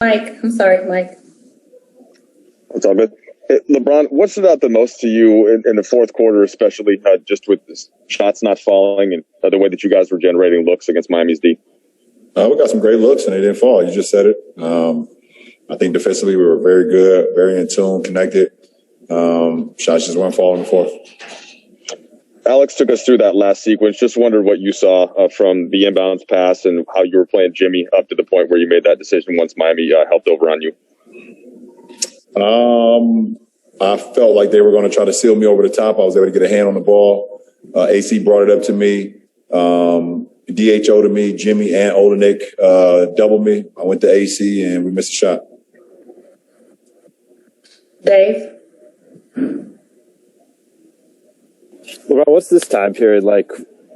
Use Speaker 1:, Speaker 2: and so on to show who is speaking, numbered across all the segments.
Speaker 1: Mike, I'm sorry, Mike.
Speaker 2: It's all good. Hey, LeBron, what stood out the most to you in the fourth quarter, especially just with the shots not falling and the way that you guys were generating looks against Miami's D?
Speaker 3: We got some great looks, and they didn't fall. You just said it. I think defensively we were very good, very in tune, connected. Shots just weren't falling in the fourth.
Speaker 2: Alex took us through that last sequence. Just wondered what you saw from the inbounds pass and how you were playing Jimmy up to the point where you made that decision once Miami helped over on you.
Speaker 3: I felt like they were going to try to seal me over the top. I was able to get a hand on the ball. AC brought it up to me. DHO to me, Jimmy and Olenek doubled me. I went to AC and we missed a shot.
Speaker 1: Dave?
Speaker 4: LeBron, what's this time period like,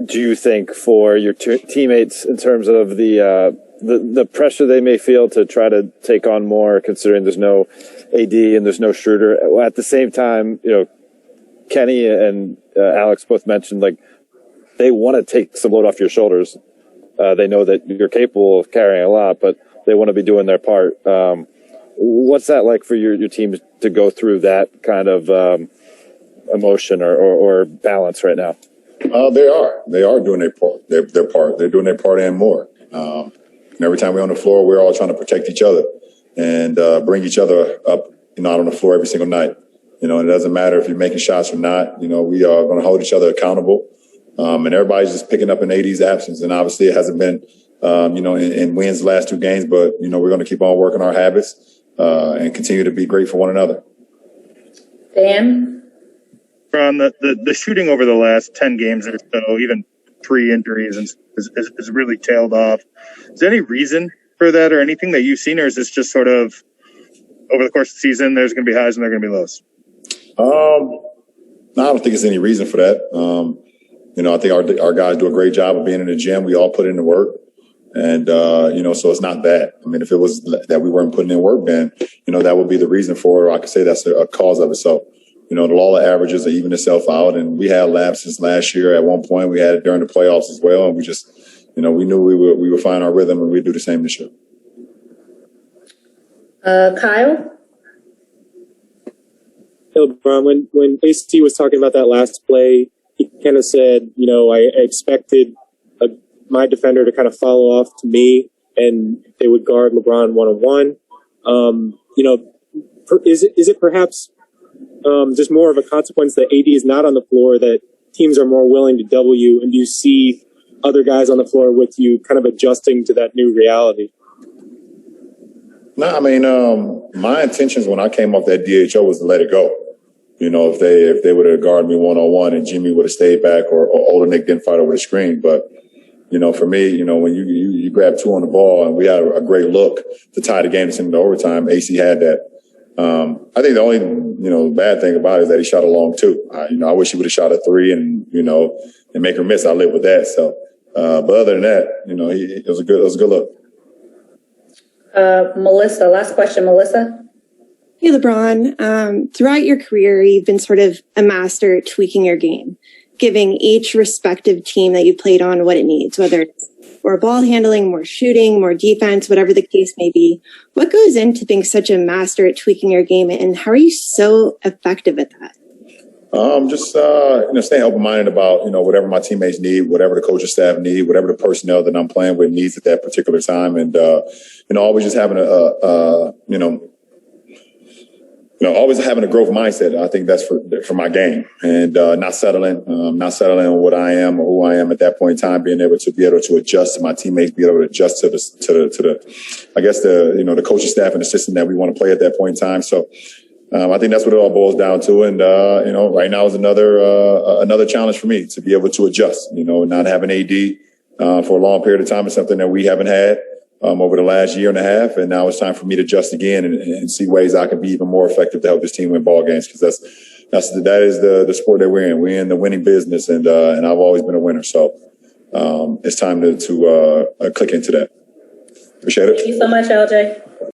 Speaker 4: do you think, for your teammates in terms of the pressure they may feel to try to take on more, considering there's no AD and there's no Schroeder? At the same time, Kenny and Alex both mentioned, like, they want to take some load off your shoulders. They know that you're capable of carrying a lot, but they want to be doing their part. What's that like for your team to go through that kind of emotion or balance right now?
Speaker 3: They are doing their part. Their part. They're doing their part and more. And every time we're on the floor, we're all trying to protect each other and bring each other up, out on the floor every single night. And it doesn't matter if you're making shots or not. We are going to hold each other accountable. And everybody's just picking up in AD's absence. And obviously it hasn't been, in wins the last two games, but, we're going to keep on working our habits and continue to be great for one another.
Speaker 1: Dan?
Speaker 5: From the shooting over the last 10 games or so, even pre-injuries, is really tailed off. Is there any reason for that or anything that you've seen, or is this just sort of over the course of the season, there's going to be highs and there are going to be lows?
Speaker 3: No, I don't think there's any reason for that. I think our guys do a great job of being in the gym. We all put in the work. And, so it's not that. I mean, if it was that we weren't putting in work, then, that would be the reason for it. I could say that's a cause of it. So, the law of averages are even itself out. And we had lapses last year. At one point, we had it during the playoffs as well. And we just, we knew we would find our rhythm and we'd do the same this year.
Speaker 1: Kyle?
Speaker 6: Hey, LeBron, when AC was talking about that last play, he kind of said, I expected my defender to kind of follow off to me and they would guard LeBron one-on-one. Is it perhaps just more of a consequence that AD is not on the floor, that teams are more willing to double you, and do you see other guys on the floor with you kind of adjusting to that new reality?
Speaker 3: No, I mean, my intentions when I came off that DHO was to let it go. If they would have guarded me one-on-one and Jimmy would have stayed back or Olenek didn't fight over the screen. But, for me, when you grab two on the ball and we had a great look to tie the game into overtime, AC had that. I think the only, bad thing about it is that he shot a long two. I wish he would have shot a three and make her miss. I live with that. So, but other than that, it was a good look.
Speaker 1: Melissa, last question, Melissa.
Speaker 7: Hey, LeBron. Throughout your career, you've been sort of a master at tweaking your game, giving each respective team that you played on what it needs, whether it's more ball handling, more shooting, more defense, whatever the case may be. What goes into being such a master at tweaking your game, and how are you so effective at that?
Speaker 3: Just staying open-minded about, whatever my teammates need, whatever the coaching staff need, whatever the personnel that I'm playing with needs at that particular time. And, always just having always having a growth mindset. I think that's for my game, and not settling on what I am or who I am at that point in time, being able to adjust to my teammates, be able to adjust to the coaching staff and the system that we want to play at that point in time. So I think that's what it all boils down to. And right now is another challenge for me to be able to adjust. Not having AD for a long period of time is something that we haven't had over the last year and a half. And now it's time for me to adjust again and see ways I can be even more effective to help this team win ball games. Because that is the sport that we're in. We're in the winning business, and I've always been a winner. So it's time to click into that. Appreciate it.
Speaker 1: Thank you so much, LJ.